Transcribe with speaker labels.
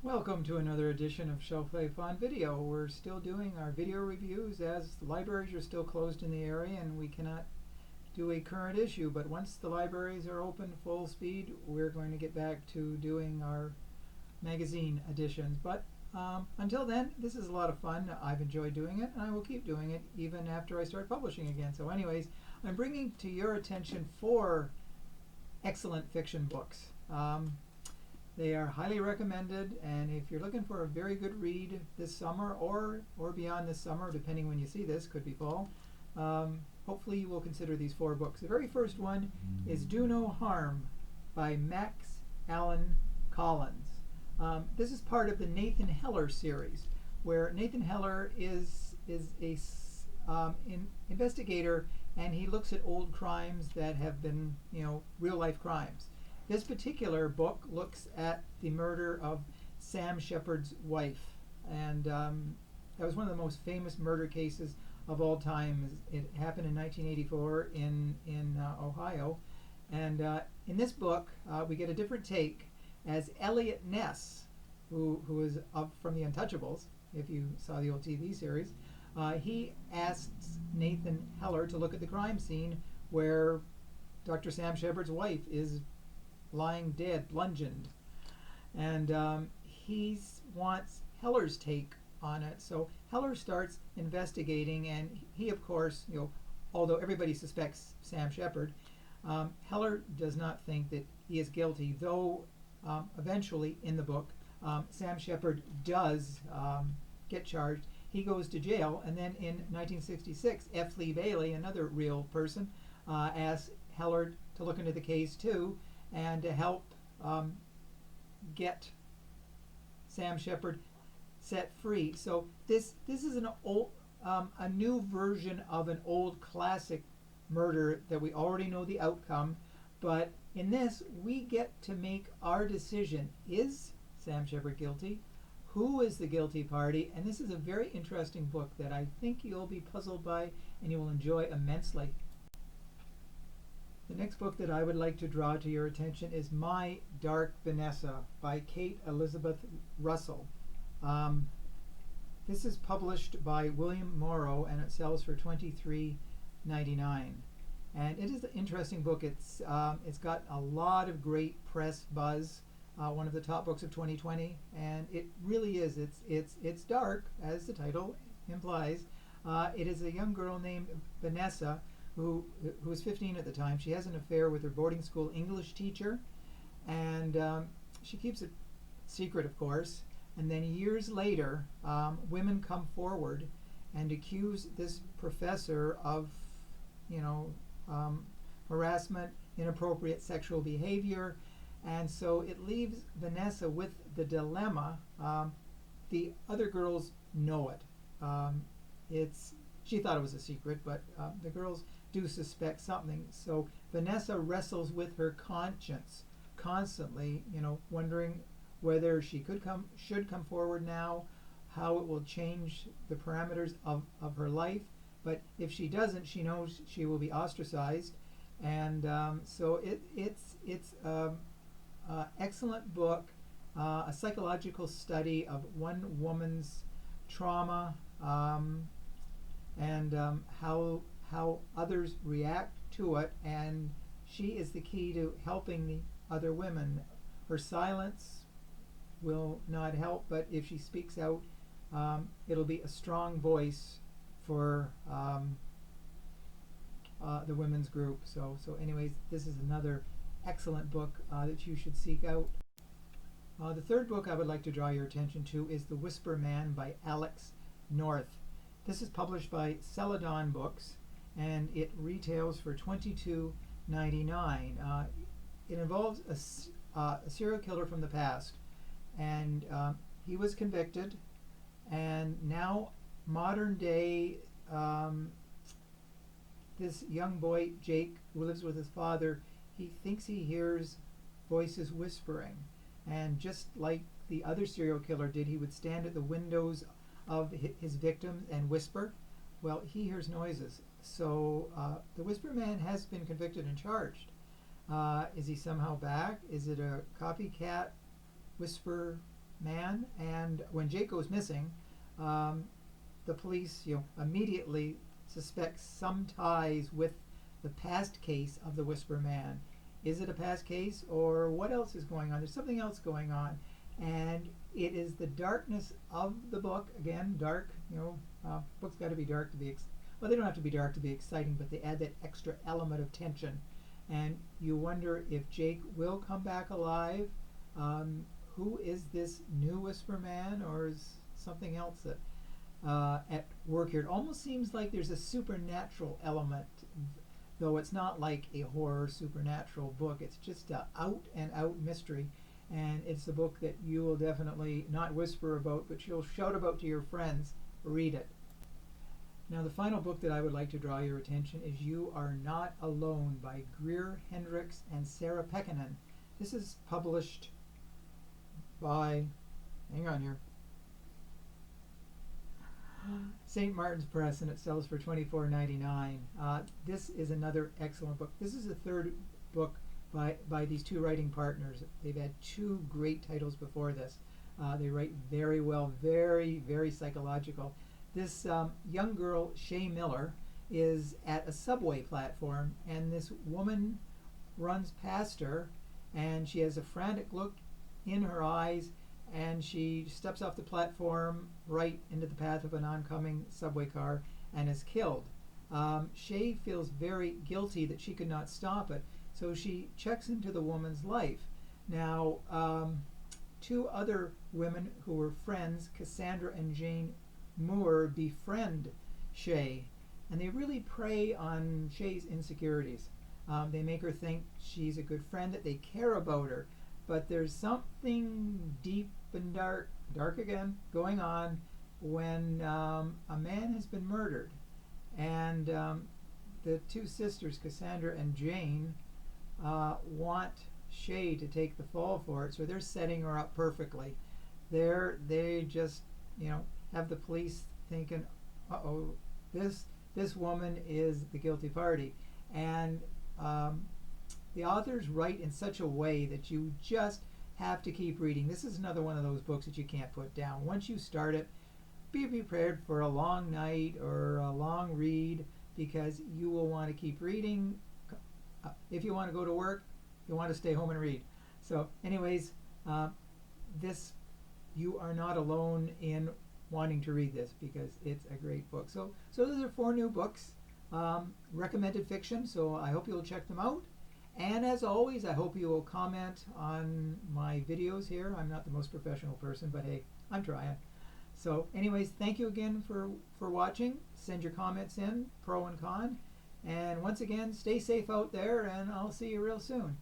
Speaker 1: Welcome to another edition of Shelf Life on Video. We're still doing our video reviews as the libraries are still closed in the area and we cannot do a current issue, but once the libraries are open full speed, we're going to get back to doing our magazine editions. But until then, this is a lot of fun. I've enjoyed doing it and I will keep doing it even after I start publishing again. So anyways, I'm bringing to your attention 4 excellent fiction books. They are highly recommended, and if you're looking for a very good read this summer or beyond this summer, depending when you see this, could be fall, hopefully you will consider these 4 books. The very first one is Do No Harm by Max Allan Collins. This is part of the Nathan Heller series, where Nathan Heller is a investigator, and he looks at old crimes that have been, real life crimes. This particular book looks at the murder of Sam Shepard's wife, and that was one of the most famous murder cases of all time. It happened in 1984 in Ohio, and in this book we get a different take as Elliot Ness, who is up from the Untouchables, if you saw the old TV series. He asks Nathan Heller to look at the crime scene where Dr. Sam Shepard's wife is lying dead, bludgeoned, and he wants Heller's take on it. So Heller starts investigating, and he, of course, although everybody suspects Sam Shepard, Heller does not think that he is guilty. Though eventually, in the book, Sam Shepard does get charged. He goes to jail, and then in 1966, F. Lee Bailey, another real person, asks Heller to look into the case too, and to help get Sam Shepard set free. So this is an old, a new version of an old classic murder that we already know the outcome, but in this we get to make our decision. Is Sam Shepard guilty? Who is the guilty party? And this is a very interesting book that I think you'll be puzzled by and you will enjoy immensely. The next book that I would like to draw to your attention is My Dark Vanessa by Kate Elizabeth Russell. This is published by William Morrow, and it sells for $23.99. And it is an interesting book. It's got a lot of great press buzz. One of the top books of 2020, and it really is. It's dark, as the title implies. It is a young girl named Vanessa who was 15 at the time. She has an affair with her boarding school English teacher, and she keeps it secret, of course. And then years later, women come forward and accuse this professor of, harassment, inappropriate sexual behavior, and so it leaves Vanessa with the dilemma. The other girls know it. She thought it was a secret, but the girls do suspect something. So Vanessa wrestles with her conscience constantly, wondering whether she should come forward now, how it will change the parameters of her life. But if she doesn't, she knows she will be ostracized, and so it's excellent book, a psychological study of one woman's trauma, and how others react to it, and she is the key to helping the other women. Her silence will not help, but if she speaks out, it'll be a strong voice for the women's group. So anyways, this is another excellent book that you should seek out. The third book I would like to draw your attention to is The Whisper Man by Alex North. This is published by Celadon Books, and it retails for $22.99. It involves a serial killer from the past, and he was convicted, and now modern day, this young boy, Jake, who lives with his father, he thinks he hears voices whispering, and just like the other serial killer did, he would stand at the windows of his victims and whisper. Well, he hears noises. So the Whisper Man has been convicted and charged. Is he somehow back? Is it a copycat Whisper man, and when Jake goes missing, um, the police, immediately suspect some ties with the past case of the Whisper Man. Is it a past case, or what else is going on? There's something else going on, and it is the darkness of the book. Again, dark. Books got to be dark to be. Well, they don't have to be dark to be exciting, but they add that extra element of tension, and you wonder if Jake will come back alive. Who is this new Whisper Man, or is something else that at work here? It almost seems like there's a supernatural element, though it's not like a horror supernatural book. It's just a out and out mystery, and it's a book that you will definitely not whisper about, but you'll shout about to your friends. Read it. Now, the final book that I would like to draw your attention is You Are Not Alone by Greer Hendricks and Sarah Pekkanen. This is published by, hang on here, St. Martin's Press, and it sells for $24.99. This is another excellent book. This is the third book by these two writing partners. They've had two great titles before this. They write very well, very, very psychological. This young girl, Shay Miller, is at a subway platform, and this woman runs past her, and she has a frantic look in her eyes, and she steps off the platform right into the path of an oncoming subway car and is killed. Shay feels very guilty that she could not stop it, so she checks into the woman's life. Now, two other women who were friends, Cassandra and Jane Moore, befriend Shay, and they really prey on Shay's insecurities. They make her think she's a good friend, that they care about her, but there's something deep and dark again, going on when a man has been murdered. And the two sisters, Cassandra and Jane, want Shay to take the fall for it, so they're setting her up perfectly. They just, have the police thinking, uh-oh, this woman is the guilty party. And the authors write in such a way that you just have to keep reading. This is another one of those books that you can't put down. Once you start it, be prepared for a long night or a long read, because you will want to keep reading. If you want to go to work, you want to stay home and read. So anyways, you are not alone in wanting to read this, because it's a great book. So those are 4 new books, recommended fiction, so I hope you'll check them out. And as always, I hope you will comment on my videos here. I'm not the most professional person, but hey, I'm trying. So anyways, thank you again for watching. Send your comments in, pro and con. And once again, stay safe out there, and I'll see you real soon.